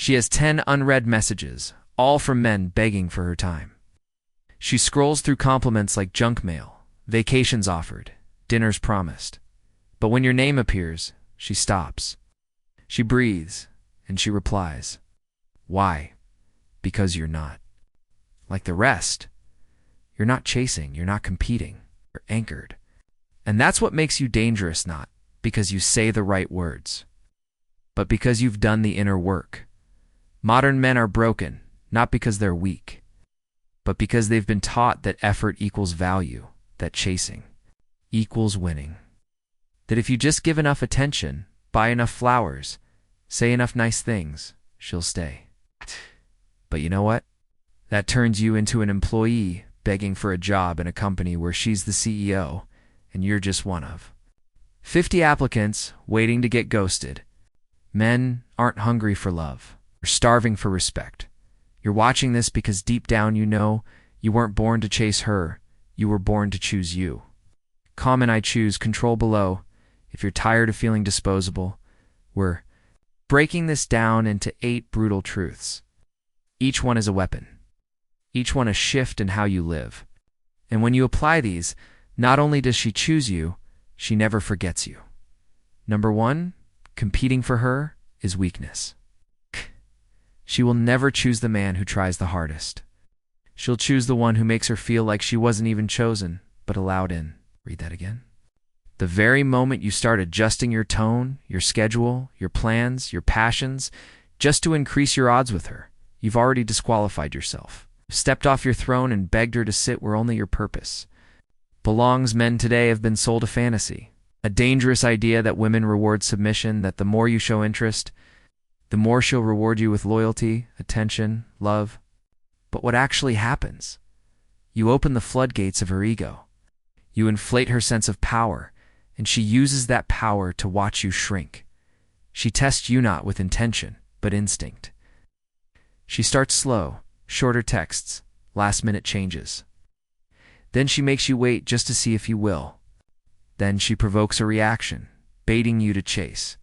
She has 10 unread messages, all from men begging for her time. She scrolls through compliments like junk mail, vacations offered, dinners promised. But when your name appears, she stops. She breathes, and she replies. Why? Because you're not. Like the rest. You're not chasing, you're not competing, you're anchored. And that's what makes you dangerous, not because you say the right words, but because you've done the inner work. Modern men are broken, not because they're weak, but because they've been taught that effort equals value, that chasing equals winning. That if you just give enough attention, buy enough flowers, say enough nice things, she'll stay. But you know what? That turns you into an employee begging for a job in a company where she's the CEO and you're just one of 50 applicants waiting to get ghosted. Men aren't hungry for love. You're starving for respect. You're watching this because deep down you know you weren't born to chase her, you were born to choose you. Comment I choose, control below. If you're tired of feeling disposable, we're breaking this down into 8 brutal truths. Each one is a weapon. Each one a shift in how you live. And when you apply these, not only does she choose you, she never forgets you. Number 1, competing for her is weakness. She will never choose the man who tries the hardest. She'll choose the one who makes her feel like she wasn't even chosen, but allowed in. Read that again. The very moment you start adjusting your tone, your schedule, your plans, your passions, just to increase your odds with her, you've already disqualified yourself. Stepped off your throne and begged her to sit where only your purpose belongs. Men today have been sold a fantasy, a dangerous idea that women reward submission, that the more you show interest, the more she'll reward you with loyalty, attention, love. But what actually happens? You open the floodgates of her ego. You inflate her sense of power, and she uses that power to watch you shrink. She tests you not with intention, but instinct. She starts slow, shorter texts, last-minute changes. Then she makes you wait just to see if you will. Then she provokes a reaction, baiting you to chase.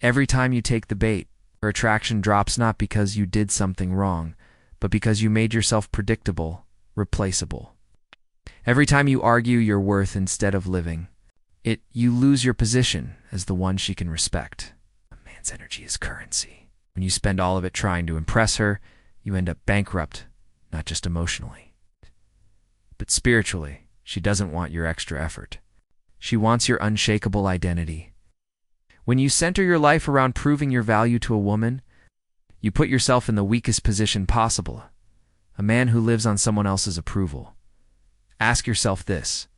Every time you take the bait, her attraction drops not because you did something wrong, but because you made yourself predictable, replaceable. Every time you argue your worth instead of living, you lose your position as the one she can respect. A man's energy is currency. When you spend all of it trying to impress her, you end up bankrupt, not just emotionally, but spiritually. She doesn't want your extra effort. She wants your unshakable identity. When you center your life around proving your value to a woman, you put yourself in the weakest position possible, a man who lives on someone else's approval. Ask yourself this: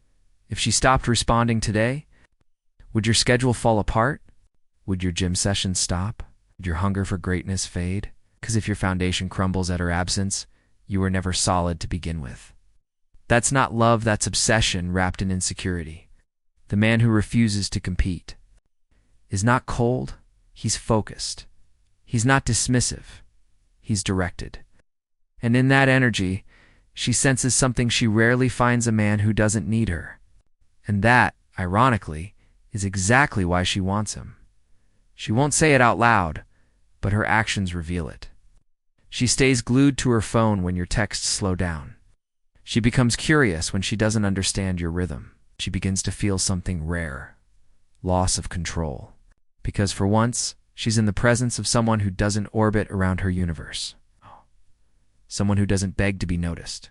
if she stopped responding today, would your schedule fall apart? Would your gym sessions stop? Would your hunger for greatness fade? Because if your foundation crumbles at her absence, you were never solid to begin with. That's not love, that's obsession wrapped in insecurity. The man who refuses to compete is not cold, he's focused. He's not dismissive, he's directed. And in that energy, she senses something she rarely finds a man who doesn't need her. And that, ironically, is exactly why she wants him. She won't say it out loud, but her actions reveal it. She stays glued to her phone when your texts slow down. She becomes curious when she doesn't understand your rhythm. She begins to feel something rare, loss of control. Because for once, she's in the presence of someone who doesn't orbit around her universe. Someone who doesn't beg to be noticed.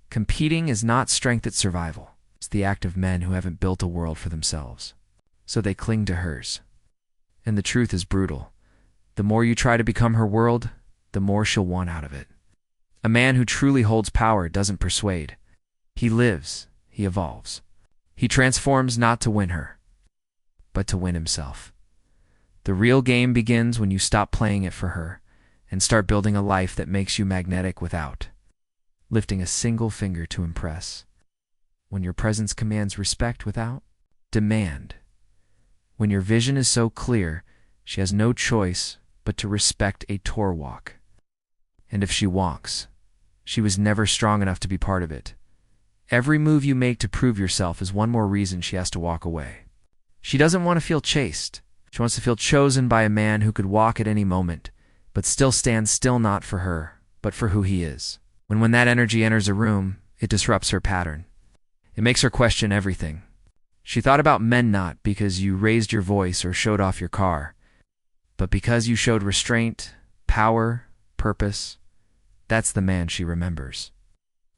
Competing is not strength, it's survival. It's the act of men who haven't built a world for themselves. So they cling to hers. And the truth is brutal. The more you try to become her world, the more she'll want out of it. A man who truly holds power doesn't persuade. He lives, he evolves. He transforms not to win her, but to win himself. The real game begins when you stop playing it for her and start building a life that makes you magnetic without lifting a single finger to impress. When your presence commands respect without demand. When your vision is so clear, she has no choice but to respect a tour walk. And if she walks, she was never strong enough to be part of it. Every move you make to prove yourself is one more reason she has to walk away. She doesn't want to feel chased. She wants to feel chosen by a man who could walk at any moment, but still stands still not for her, but for who he is. When that energy enters a room, it disrupts her pattern. It makes her question everything. She thought about men not because you raised your voice or showed off your car, but because you showed restraint, power, purpose. That's the man she remembers.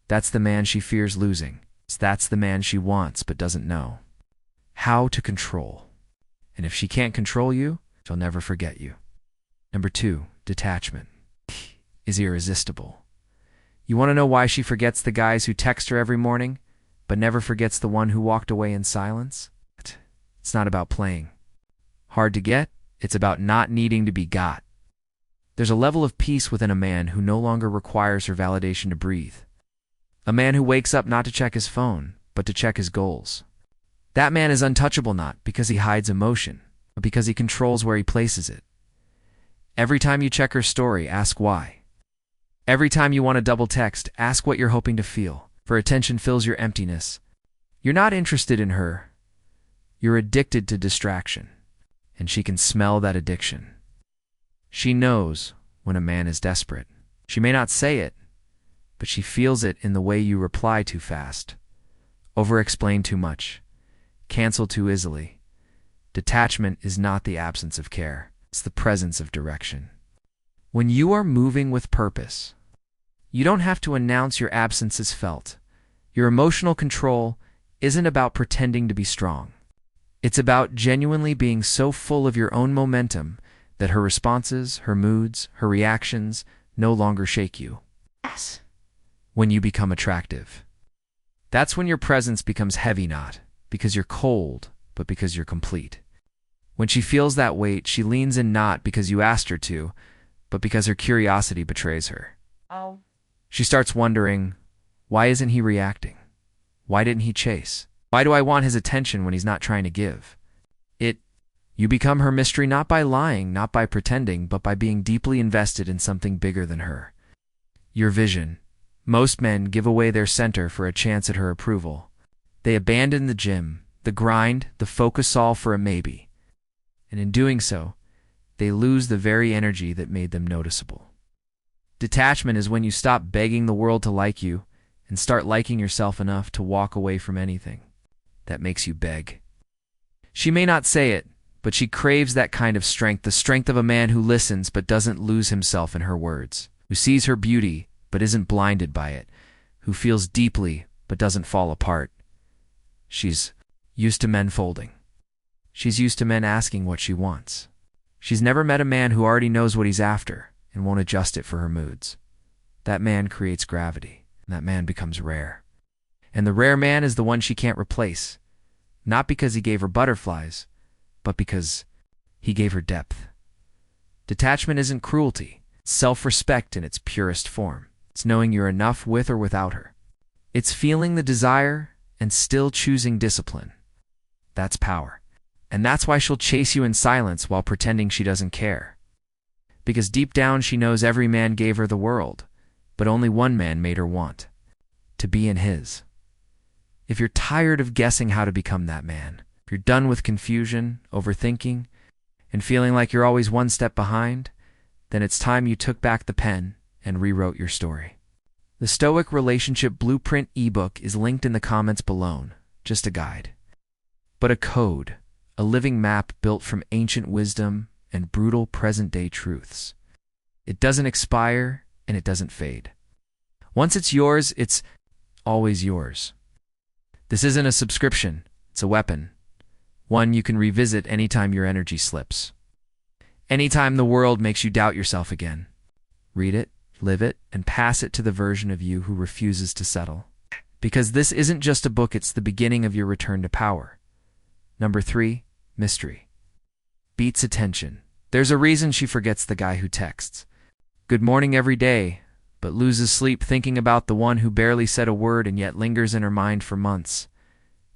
That's the man she fears losing. That's the man she wants but doesn't know how to control. And if she can't control you, she'll never forget you. Number 2, detachment is irresistible. You want to know why she forgets the guys who text her every morning, but never forgets the one who walked away in silence? It's not about playing hard to get. It's about not needing to be got. There's a level of peace within a man who no longer requires her validation to breathe. A man who wakes up not to check his phone, but to check his goals. That man is untouchable not because he hides emotion, but because he controls where he places it. Every time you check her story, ask why. Every time you want to double text, ask what you're hoping to feel, for attention fills your emptiness. You're not interested in her. You're addicted to distraction, and she can smell that addiction. She knows when a man is desperate. She may not say it, but she feels it in the way you reply too fast, over-explain too much, cancel too easily. Detachment is not the absence of care. It's the presence of direction. When you are moving with purpose, you don't have to announce your absence is felt. Your emotional control isn't about pretending to be strong. It's about genuinely being so full of your own momentum that her responses, her moods, her reactions no longer shake you. Yes. When you become attractive, that's when your presence becomes heavy, not because you're cold, but because you're complete. When she feels that weight, she leans in not because you asked her to, but because her curiosity betrays her. Oh. She starts wondering, why isn't he reacting? Why didn't he chase? Why do I want his attention when he's not trying to give? You become her mystery not by lying, not by pretending, but by being deeply invested in something bigger than her. Your vision. Most men give away their center for a chance at her approval. They abandon the gym, the grind, the focus all for a maybe. And in doing so, they lose the very energy that made them noticeable. Detachment is when you stop begging the world to like you and start liking yourself enough to walk away from anything that makes you beg. She may not say it, but she craves that kind of strength, the strength of a man who listens but doesn't lose himself in her words, who sees her beauty but isn't blinded by it, who feels deeply but doesn't fall apart. She's used to men folding. She's used to men asking what she wants. She's never met a man who already knows what he's after and won't adjust it for her moods. That man creates gravity, and that man becomes rare. And the rare man is the one she can't replace, not because he gave her butterflies, but because he gave her depth. Detachment isn't cruelty. It's self-respect in its purest form. It's knowing you're enough with or without her. It's feeling the desire and still choosing discipline. That's power. And that's why she'll chase you in silence while pretending she doesn't care. Because deep down she knows every man gave her the world, but only one man made her want to be in his. If you're tired of guessing how to become that man, if you're done with confusion, overthinking, and feeling like you're always one step behind, then it's time you took back the pen and rewrote your story. The Stoic Relationship Blueprint ebook is linked in the comments below, just a guide. But a code, a living map built from ancient wisdom and brutal present-day truths. It doesn't expire and it doesn't fade. Once it's yours, it's always yours. This isn't a subscription, it's a weapon. One you can revisit anytime your energy slips. Anytime the world makes you doubt yourself again. Read it, live it, and pass it to the version of you who refuses to settle. Because this isn't just a book, it's the beginning of your return to power. Number 3, mystery. Beats attention. There's a reason she forgets the guy who texts good morning every day, but loses sleep thinking about the one who barely said a word and yet lingers in her mind for months.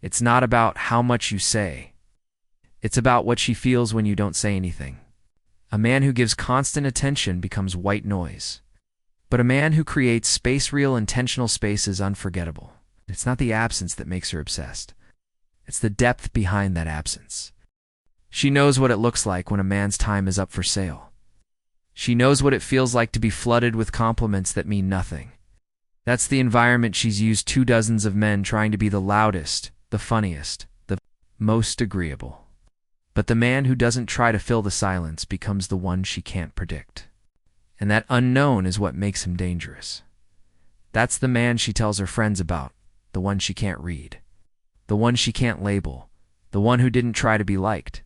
It's not about how much you say. It's about what she feels when you don't say anything. A man who gives constant attention becomes white noise. But a man who creates space-real intentional space is unforgettable. It's not the absence that makes her obsessed. It's the depth behind that absence. She knows what it looks like when a man's time is up for sale. She knows what it feels like to be flooded with compliments that mean nothing. That's the environment she's used 24 of men trying to be the loudest, the funniest, the most agreeable. But the man who doesn't try to fill the silence becomes the one she can't predict. And that unknown is what makes him dangerous. That's the man she tells her friends about, the one she can't read, the one she can't label, the one who didn't try to be liked.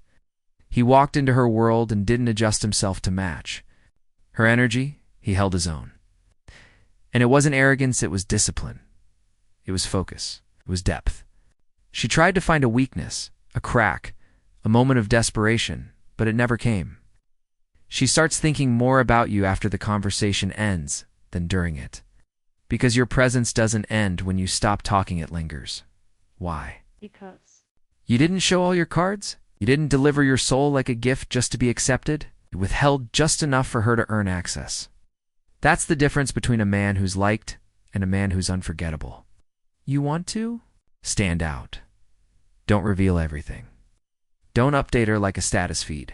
He walked into her world and didn't adjust himself to match. Her energy, he held his own. And it wasn't arrogance, it was discipline. It was focus. It was depth. She tried to find a weakness, a crack, a moment of desperation, but it never came. She starts thinking more about you after the conversation ends than during it. Because your presence doesn't end when you stop talking, it lingers. Why? Because You didn't show all your cards? You didn't deliver your soul like a gift just to be accepted? You withheld just enough for her to earn access. That's the difference between a man who's liked and a man who's unforgettable. You want to? Stand out. Don't reveal everything. Don't update her like a status feed.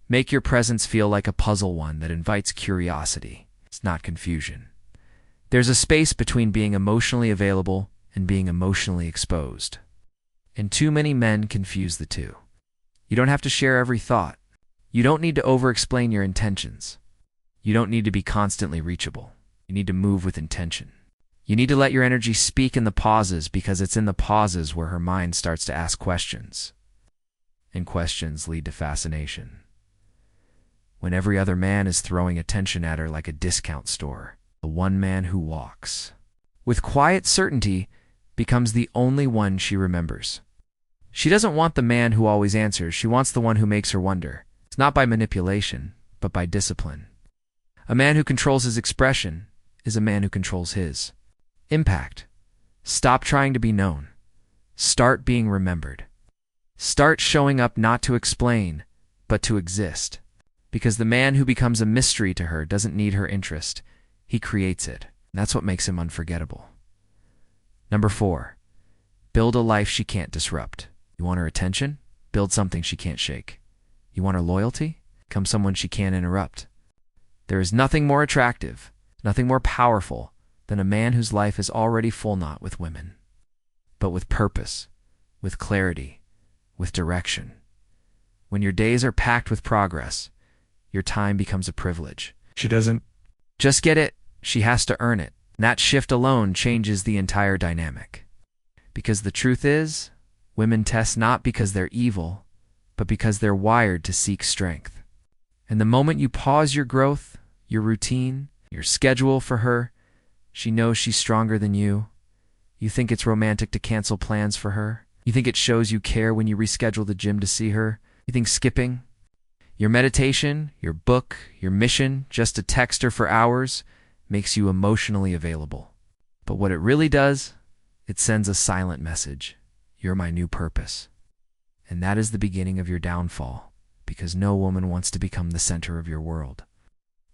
Make your presence feel like a puzzle one that invites curiosity. It's not confusion. There's a space between being emotionally available and being emotionally exposed. And too many men confuse the two. You don't have to share every thought. You don't need to over-explain your intentions. You don't need to be constantly reachable. You need to move with intention. You need to let your energy speak in the pauses, because it's in the pauses where her mind starts to ask questions. And questions lead to fascination. When every other man is throwing attention at her like a discount store, the one man who walks with quiet certainty becomes the only one she remembers. She doesn't want the man who always answers. She wants the one who makes her wonder. It's not by manipulation, but by discipline. A man who controls his expression is a man who controls his impact. Stop trying to be known. Start being remembered. Start showing up not to explain, but to exist. Because the man who becomes a mystery to her doesn't need her interest. He creates it. That's what makes him unforgettable. Number 4, build a life she can't disrupt. You want her attention? Build something she can't shake. You want her loyalty? Become someone she can't interrupt. There is nothing more attractive, nothing more powerful than a man whose life is already full, not with women, but with purpose, with clarity, with direction. When your days are packed with progress, your time becomes a privilege. She doesn't just get it, she has to earn it. And that shift alone changes the entire dynamic. Because the truth is, women test not because they're evil, but because they're wired to seek strength. And the moment you pause your growth, your routine, your schedule for her, she knows she's stronger than you. You think it's romantic to cancel plans for her? You think it shows you care when you reschedule the gym to see her? You think skipping your meditation, your book, your mission, just to text her for hours, makes you emotionally available? But what it really does, it sends a silent message. You're my new purpose. And that is the beginning of your downfall, because no woman wants to become the center of your world.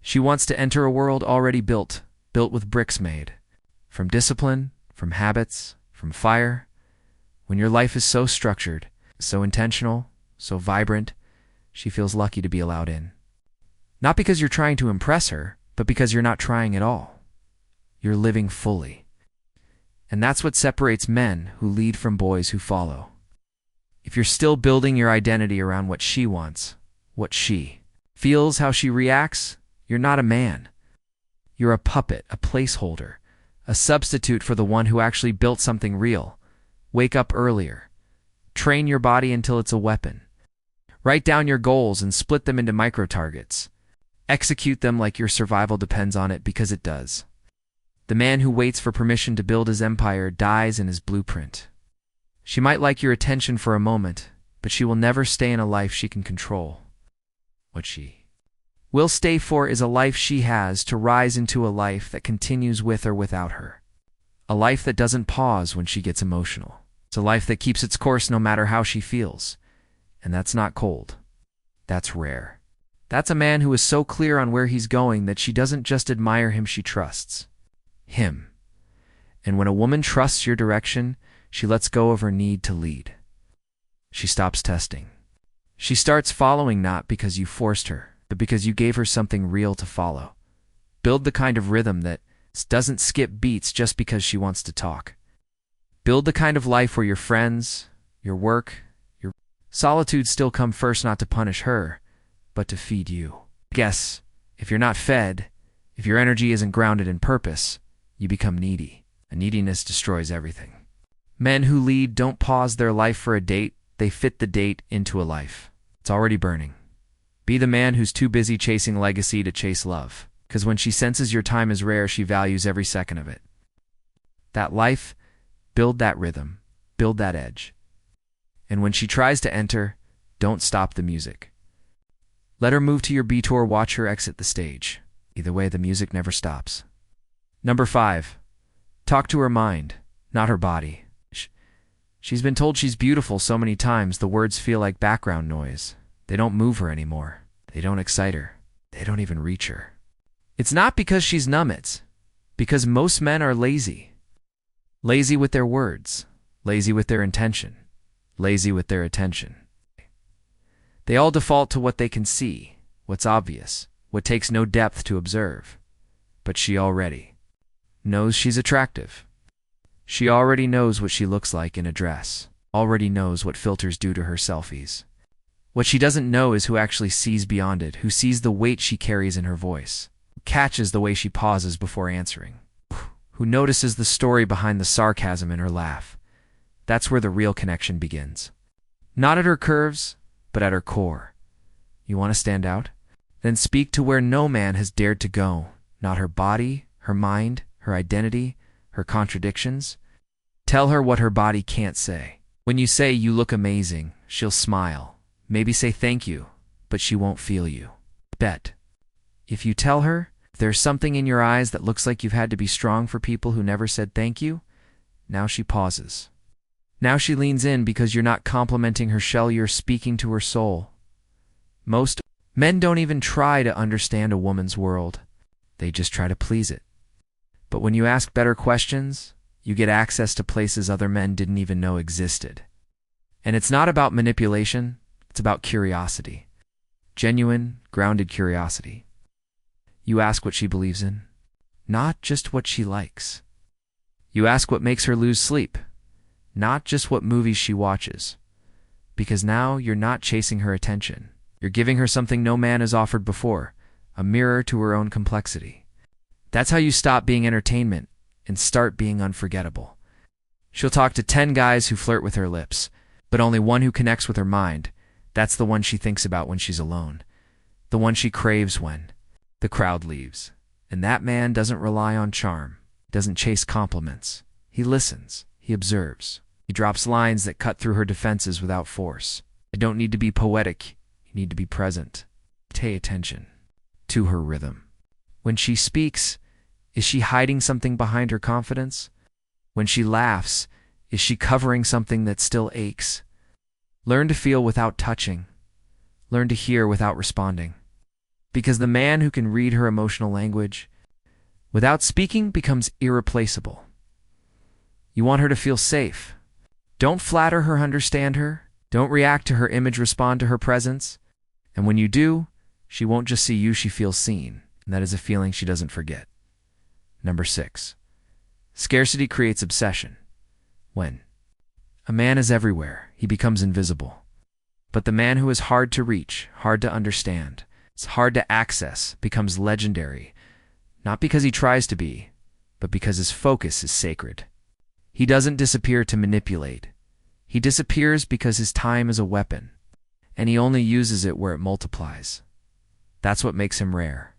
She wants to enter a world already built with bricks made. From discipline, from habits, from fire. When your life is so structured, so intentional, so vibrant, she feels lucky to be allowed in. Not because you're trying to impress her, but because you're not trying at all. You're living fully. And that's what separates men who lead from boys who follow. If you're still building your identity around what she wants, what she feels, how she reacts, you're not a man. You're a puppet, a placeholder, a substitute for the one who actually built something real. Wake up earlier. Train your body until it's a weapon. Write down your goals and split them into micro-targets. Execute them like your survival depends on it, because it does. The man who waits for permission to build his empire dies in his blueprint. She might like your attention for a moment, but she will never stay in a life she can control. What she will stay for is a life she has to rise into, a life that continues with or without her. A life that doesn't pause when she gets emotional. It's a life that keeps its course no matter how she feels. And that's not cold. That's rare. That's a man who is so clear on where he's going that she doesn't just admire him, she trusts him. And when a woman trusts your direction, she lets go of her need to lead. She stops testing. She starts following, not because you forced her, but because you gave her something real to follow. Build the kind of rhythm that doesn't skip beats just because she wants to talk. Build the kind of life where your friends, your work, your solitude still come first, not to punish her, but to feed you. Guess, if you're not fed, if your energy isn't grounded in purpose, you become needy. And neediness destroys everything. Men who lead don't pause their life for a date, they fit the date into a life. It's already burning. Be the man who's too busy chasing legacy to chase love. Because when she senses your time is rare, she values every second of it. That life, build that rhythm, build that edge. And when she tries to enter, don't stop the music. Let her move to your beat or watch her exit the stage. Either way, the music never stops. Number 5. Talk to her mind, not her body. She's been told she's beautiful so many times, the words feel like background noise. They don't move her anymore. They don't excite her. They don't even reach her. It's not because she's numb, it's because most men are lazy. Lazy with their words, lazy with their intention, lazy with their attention. They all default to what they can see, what's obvious, what takes no depth to observe. But she already knows she's attractive. She already knows what she looks like in a dress, already knows what filters do to her selfies. What she doesn't know is who actually sees beyond it, who sees the weight she carries in her voice, who catches the way she pauses before answering, who notices the story behind the sarcasm in her laugh. That's where the real connection begins. Not at her curves, but at her core. You want to stand out? Then speak to where no man has dared to go, not her body, her mind, her identity, her contradictions. Tell her what her body can't say. When you say you look amazing, she'll smile, maybe say thank you, but she won't feel you. Bet. If you tell her there's something in your eyes that looks like you've had to be strong for people who never said thank you, now she pauses. Now she leans in because you're not complimenting her shell, you're speaking to her soul. Most men don't even try to understand a woman's world. They just try to please it. But when you ask better questions, you get access to places other men didn't even know existed. And it's not about manipulation, it's about curiosity. Genuine, grounded curiosity. You ask what she believes in, not just what she likes. You ask what makes her lose sleep, not just what movies she watches. Because now you're not chasing her attention. You're giving her something no man has offered before, a mirror to her own complexity. That's how you stop being entertainment and start being unforgettable. She'll talk to 10 guys who flirt with her lips, but only one who connects with her mind. That's the one she thinks about when she's alone. The one she craves when the crowd leaves. And that man doesn't rely on charm, doesn't chase compliments. He listens, he observes. He drops lines that cut through her defenses without force. I don't need to be poetic, you need to be present. Pay attention to her rhythm. When she speaks, is she hiding something behind her confidence? When she laughs, is she covering something that still aches? Learn to feel without touching. Learn to hear without responding. Because the man who can read her emotional language without speaking becomes irreplaceable. You want her to feel safe. Don't flatter her, understand her. Don't react to her image, respond to her presence. And when you do, she won't just see you, she feels seen. And that is a feeling she doesn't forget. Number 6. Scarcity creates obsession. When a man is everywhere, he becomes invisible. But the man who is hard to reach, hard to understand, it's hard to access, becomes legendary. Not because he tries to be, but because his focus is sacred. He doesn't disappear to manipulate. He disappears because his time is a weapon, and he only uses it where it multiplies. That's what makes him rare.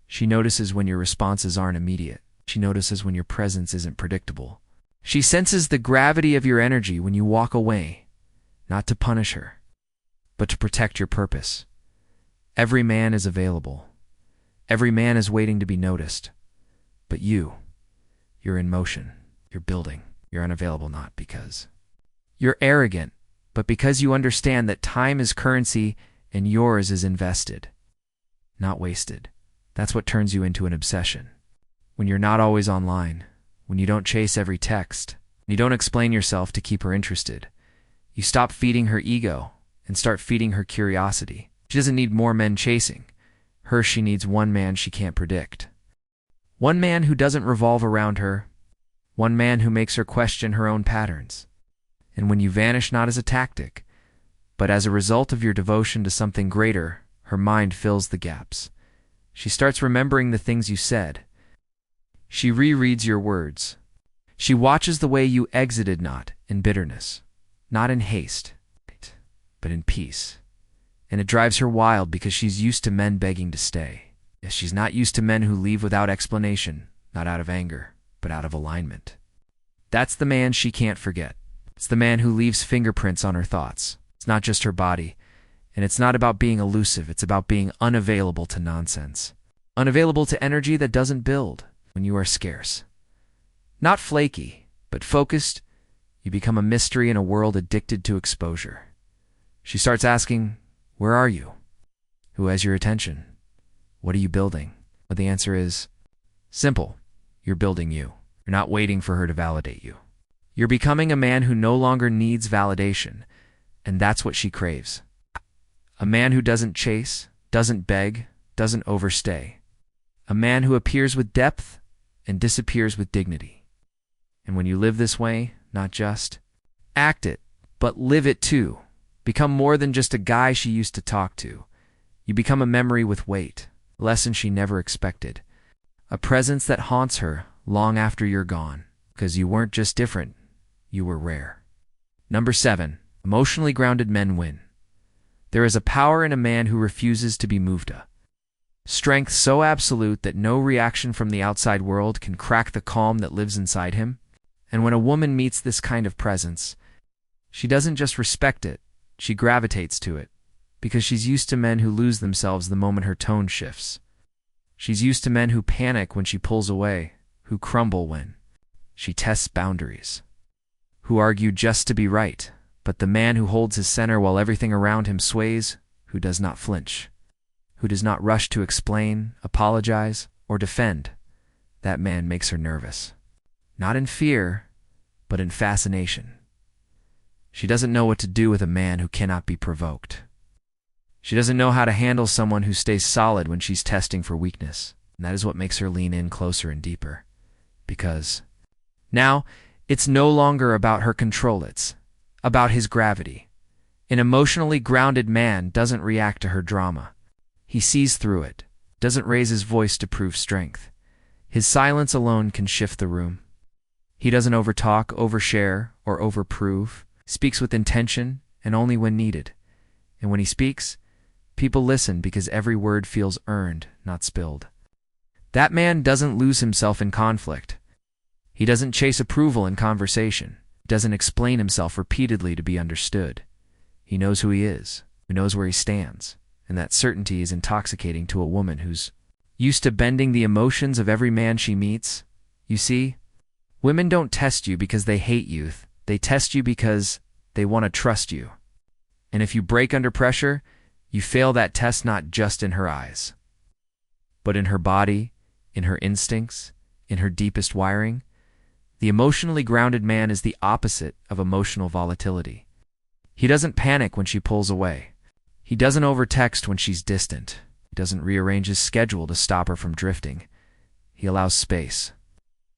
She notices when your responses aren't immediate. She notices when your presence isn't predictable. She senses the gravity of your energy when you walk away, not to punish her, but to protect your purpose. Every man is available. Every man is waiting to be noticed. But you're in motion. You're building. You're unavailable not because you're arrogant, but because you understand that time is currency and yours is invested, not wasted. That's what turns you into an obsession. When you're not always online, when you don't chase every text, when you don't explain yourself to keep her interested, you stop feeding her ego and start feeding her curiosity. She doesn't need more men chasing. She needs one man she can't predict. One man who doesn't revolve around her. One man who makes her question her own patterns. And when you vanish not as a tactic, but as a result of your devotion to something greater, her mind fills the gaps. She starts remembering the things you said. She rereads your words. She watches the way you exited, not in bitterness, not in haste, but in peace. And it drives her wild because she's used to men begging to stay. Yes, she's not used to men who leave without explanation, not out of anger, but out of alignment. That's the man she can't forget. It's the man who leaves fingerprints on her thoughts. It's not just her body. And it's not about being elusive. It's about being unavailable to nonsense. Unavailable to energy that doesn't build when you are scarce. Not flaky, but focused. You become a mystery in a world addicted to exposure. She starts asking, where are you? Who has your attention? What are you building? But the answer is simple. You're building you. You're not waiting for her to validate you. You're becoming a man who no longer needs validation, and that's what she craves. A man who doesn't chase, doesn't beg, doesn't overstay. A man who appears with depth and disappears with dignity. And when you live this way, not just act it, but live it too. Become more than just a guy she used to talk to. You become a memory with weight, a lesson she never expected. A presence that haunts her long after you're gone, because you weren't just different, you were rare. Number 7, emotionally grounded men win. There is a power in a man who refuses to be moved. Strength so absolute that no reaction from the outside world can crack the calm that lives inside him. And when a woman meets this kind of presence, she doesn't just respect it, she gravitates to it, because she's used to men who lose themselves the moment her tone shifts. She's used to men who panic when she pulls away, who crumble when she tests boundaries, who argue just to be right, but the man who holds his center while everything around him sways, who does not flinch, who does not rush to explain, apologize, or defend, that man makes her nervous. Not in fear, but in fascination. She doesn't know what to do with a man who cannot be provoked. She doesn't know how to handle someone who stays solid when she's testing for weakness, and that is what makes her lean in closer and deeper. Because now, it's no longer about her control, it's about his gravity. An emotionally grounded man doesn't react to her drama. He sees through it, doesn't raise his voice to prove strength. His silence alone can shift the room. He doesn't overtalk, overshare, or overprove. Speaks with intention and only when needed. And when he speaks, people listen because every word feels earned, not spilled. That man doesn't lose himself in conflict. He doesn't chase approval in conversation. Doesn't explain himself repeatedly to be understood. He knows who he is, who knows where he stands, and that certainty is intoxicating to a woman who's used to bending the emotions of every man she meets. You see, women don't test you because they hate you. They test you because they want to trust you. And if you break under pressure, you fail that test not just in her eyes, but in her body, in her instincts, in her deepest wiring. The emotionally grounded man is the opposite of emotional volatility. He doesn't panic when she pulls away. He doesn't overtext when she's distant. He doesn't rearrange his schedule to stop her from drifting. He allows space.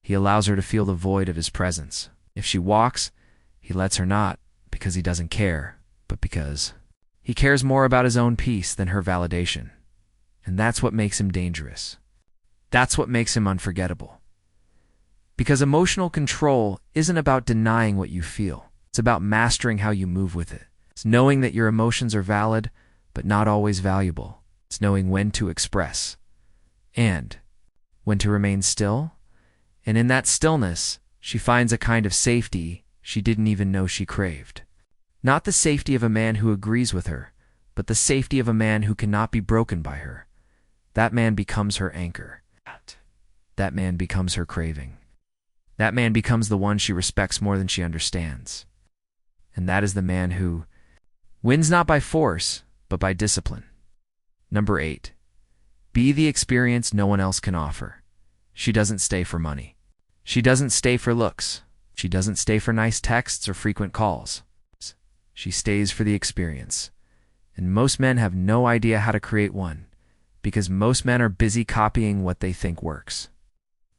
He allows her to feel the void of his presence. If she walks, he lets her not because he doesn't care, but because he cares more about his own peace than her validation. And that's what makes him dangerous. That's what makes him unforgettable. Because emotional control isn't about denying what you feel. It's about mastering how you move with it. It's knowing that your emotions are valid, but not always valuable. It's knowing when to express and when to remain still. And in that stillness, she finds a kind of safety she didn't even know she craved. Not the safety of a man who agrees with her, but the safety of a man who cannot be broken by her. That man becomes her anchor. That man becomes her craving. That man becomes the one she respects more than she understands. And that is the man who wins not by force, but by discipline. Number 8. Be the experience no one else can offer. She doesn't stay for money. She doesn't stay for looks. She doesn't stay for nice texts or frequent calls. She stays for the experience. And most men have no idea how to create one, Because most men are busy copying what they think works,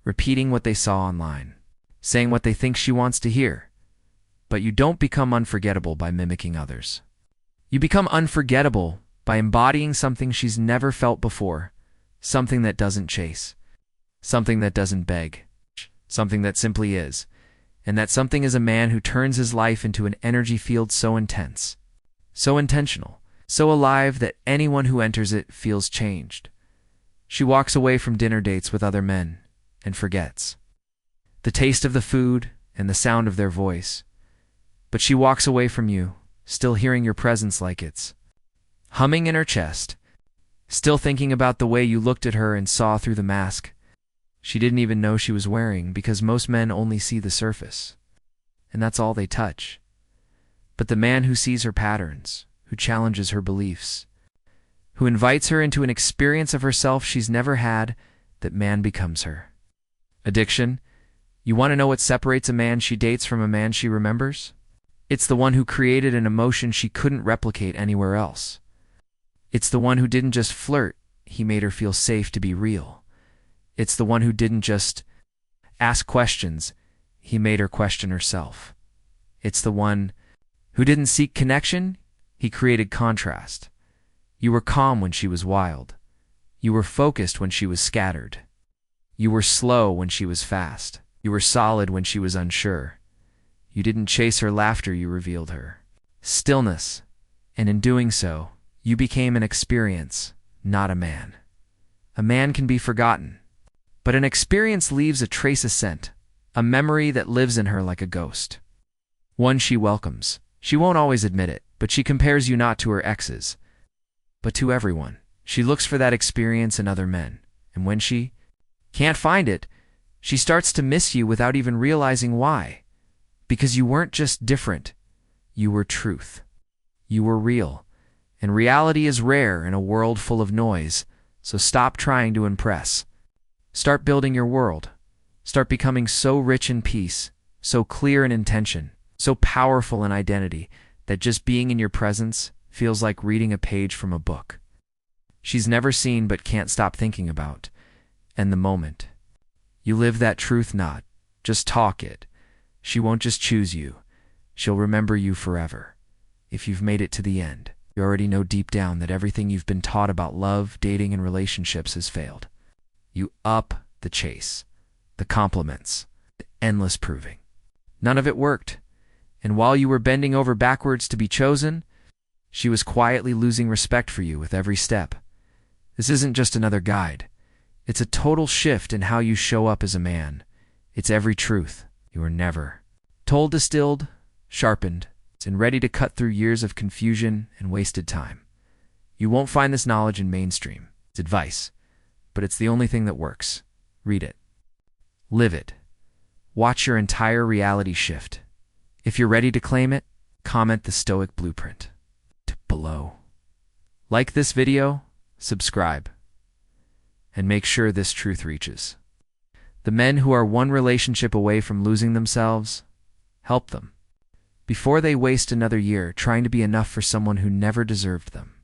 repeating what they saw online, saying what they think she wants to hear. But you don't become unforgettable by mimicking others. You become unforgettable by embodying something she's never felt before, something that doesn't chase, something that doesn't beg, something that simply is. And that something is a man who turns his life into an energy field so intense, so intentional, so alive that anyone who enters it feels changed. She walks away from dinner dates with other men and forgets the taste of the food and the sound of their voice. But she walks away from you, still hearing your presence like it's humming in her chest, still thinking about the way you looked at her and saw through the mask she didn't even know she was wearing, because most men only see the surface, and that's all they touch. But the man who sees her patterns, who challenges her beliefs, who invites her into an experience of herself she's never had, that man becomes her. Addiction? You want to know what separates a man she dates from a man she remembers? It's the one who created an emotion she couldn't replicate anywhere else. It's the one who didn't just flirt, he made her feel safe to be real. It's the one who didn't just ask questions, he made her question herself. It's the one who didn't seek connection, he created contrast. You were calm when she was wild. You were focused when she was scattered. You were slow when she was fast. You were solid when she was unsure. You didn't chase her laughter, you revealed her stillness. And in doing so, you became an experience, not a man. A man can be forgotten, but an experience leaves a trace of scent, a memory that lives in her like a ghost. One she welcomes. She won't always admit it, but she compares you not to her exes, but to everyone. She looks for that experience in other men, and when she can't find it, she starts to miss you without even realizing why. Because you weren't just different, you were truth. You were real, and reality is rare in a world full of noise, so stop trying to impress. Start building your world. Start becoming so rich in peace, so clear in intention, so powerful in identity, that just being in your presence feels like reading a page from a book she's never seen but can't stop thinking about. And the moment you live that truth, not just talk it, she won't just choose you, she'll remember you forever. If you've made it to the end, you already know deep down that everything you've been taught about love, dating, and relationships has failed. You up the chase, the compliments, the endless proving. None of it worked. And while you were bending over backwards to be chosen, she was quietly losing respect for you with every step. This isn't just another guide. It's a total shift in how you show up as a man. It's every truth you were never told, distilled, sharpened, and ready to cut through years of confusion and wasted time. You won't find this knowledge in mainstream. It's advice. But it's the only thing that works. Read it. Live it. Watch your entire reality shift. If you're ready to claim it, comment the Stoic Blueprint below. Like this video, subscribe, and make sure this truth reaches the men who are one relationship away from losing themselves. Help them before they waste another year trying to be enough for someone who never deserved them.